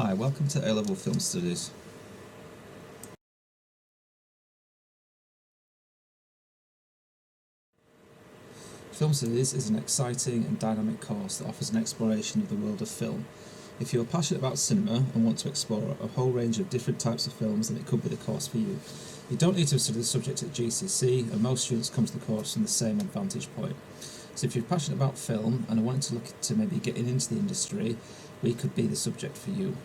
Hi, welcome to A-Level Film Studies. Film Studies is an exciting and dynamic course that offers an exploration of the world of film. If you are passionate about cinema and want to explore a whole range of different types of films, then it could be the course for you. You don't need to study the subject at GCSE, and most students come to the course from the same advantage point. So if you're passionate about film and are wanting to look to maybe getting into the industry, we could be the subject for you.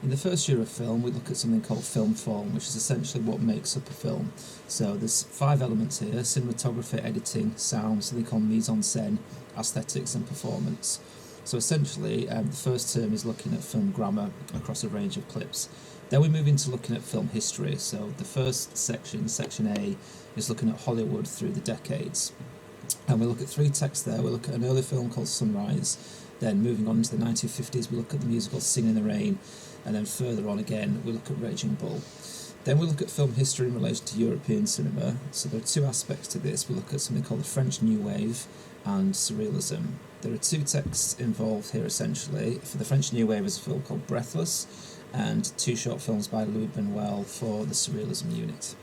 In the first year of film, we look at something called film form, which is essentially what makes up a film. So there's 5 elements here: cinematography, editing, sound, something called mise en scène, aesthetics and performance. So essentially, the first term is looking at film grammar across a range of clips. Then we move into looking at film history. So the first section, section A, is looking at Hollywood through the decades. And we look at 3 texts there. We look at an early film called Sunrise. Then moving on into the 1950s, we look at the musical Singing in the Rain. And then further on again, we look at Raging Bull. Then we look at film history in relation to European cinema. So there are 2 aspects to this. We look at something called the French New Wave and Surrealism. There are 2 texts involved here essentially. For the French New Wave is a film called Breathless, and 2 short films by Louis Buñuel for the Surrealism unit.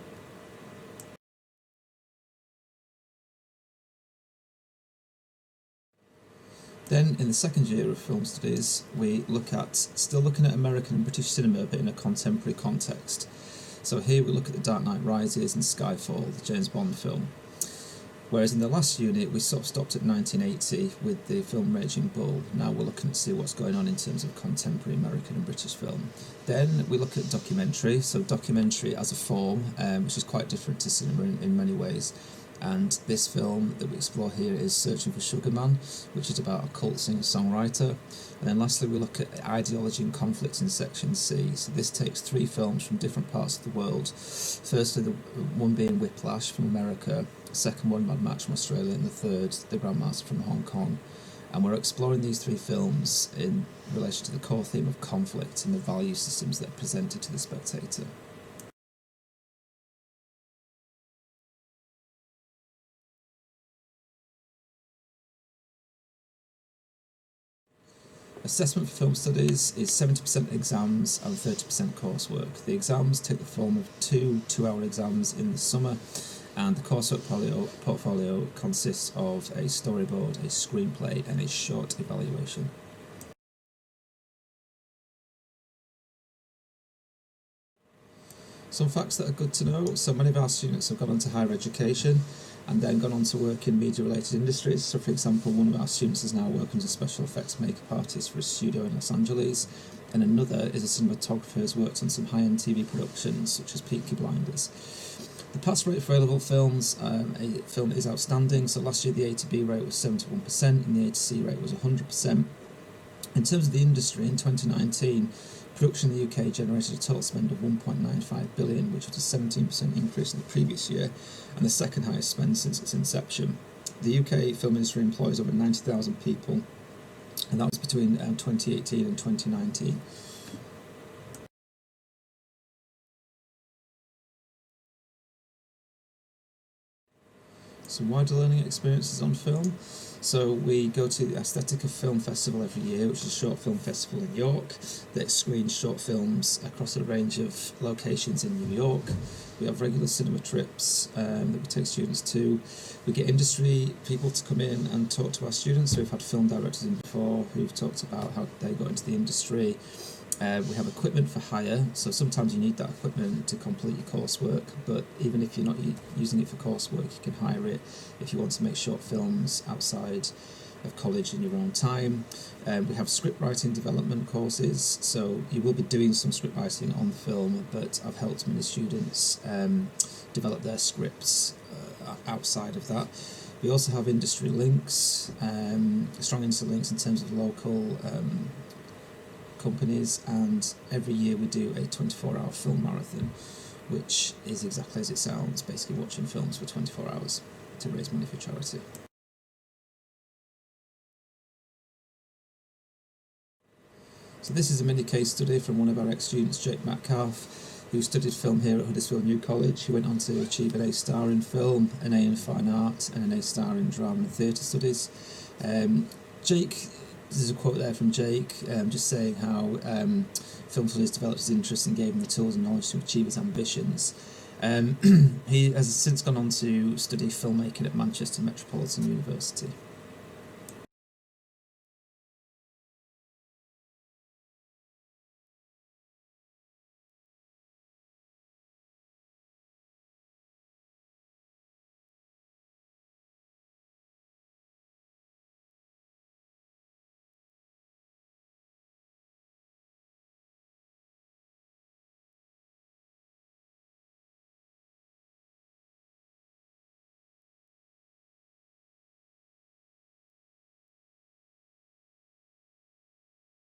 Then in the second year of film studies, we still looking at American and British cinema, but in a contemporary context. So here we look at The Dark Knight Rises and Skyfall, the James Bond film. Whereas in the last unit, we sort of stopped at 1980 with the film Raging Bull. Now we're looking to see what's going on in terms of contemporary American and British film. Then we look at documentary, so documentary as a form, which is quite different to cinema in many ways. And this film that we explore here is Searching for Sugar Man, which is about a cult singer-songwriter. And then lastly, we look at ideology and conflicts in section C. So this takes 3 films from different parts of the world. Firstly, the one being Whiplash from America, the second one Mad Max from Australia, and the third The Grandmaster from Hong Kong. And we're exploring these 3 films in relation to the core theme of conflict and the value systems that are presented to the spectator. Assessment for film studies is 70% exams and 30% coursework. The exams take the form of 2 2-hour exams in the summer, and the coursework portfolio consists of a storyboard, a screenplay, and a short evaluation. Some facts that are good to know: so many of our students have gone on to higher education and then gone on to work in media-related industries. So for example, one of our students is now working as a special effects makeup artist for a studio in Los Angeles, and another is a cinematographer who's worked on some high-end TV productions such as Peaky Blinders. The pass rate for A-level films, a film is outstanding. So last year the A to B rate was 71% and the A to C rate was 100%. In terms of the industry, in 2019, production in the UK generated a total spend of 1.95 billion, which was a 17% increase in the previous year, and the second highest spend since its inception. The UK film industry employs over 90,000 people, and that was between 2018 and 2019. Some wider learning experiences on film. So we go to the Aesthetica Film Festival every year, which is a short film festival in York that screens short films across a range of locations in New York. We have regular cinema trips that we take students to. We get industry people to come in and talk to our students. So we've had film directors in before who've talked about how they got into the industry. We have equipment for hire, so sometimes you need that equipment to complete your coursework, but even if you're not using it for coursework, you can hire it if you want to make short films outside of college in your own time. We have script writing development courses, so you will be doing some script writing on the film, but I've helped many students develop their scripts outside of that. We also have industry links, strong industry links in terms of local companies, and every year we do a 24-hour film marathon, which is exactly as it sounds, basically watching films for 24 hours to raise money for charity. So this is a mini case study from one of our ex-students, Jake Metcalf. who studied film here at Huddersfield New College. He went on to achieve an A star in film, an A in fine art, and an A star in drama and theatre studies. Jake, there's a quote there from Jake, just saying how film studies developed his interest and gave him the tools and knowledge to achieve his ambitions. He has since gone on to study filmmaking at Manchester Metropolitan University.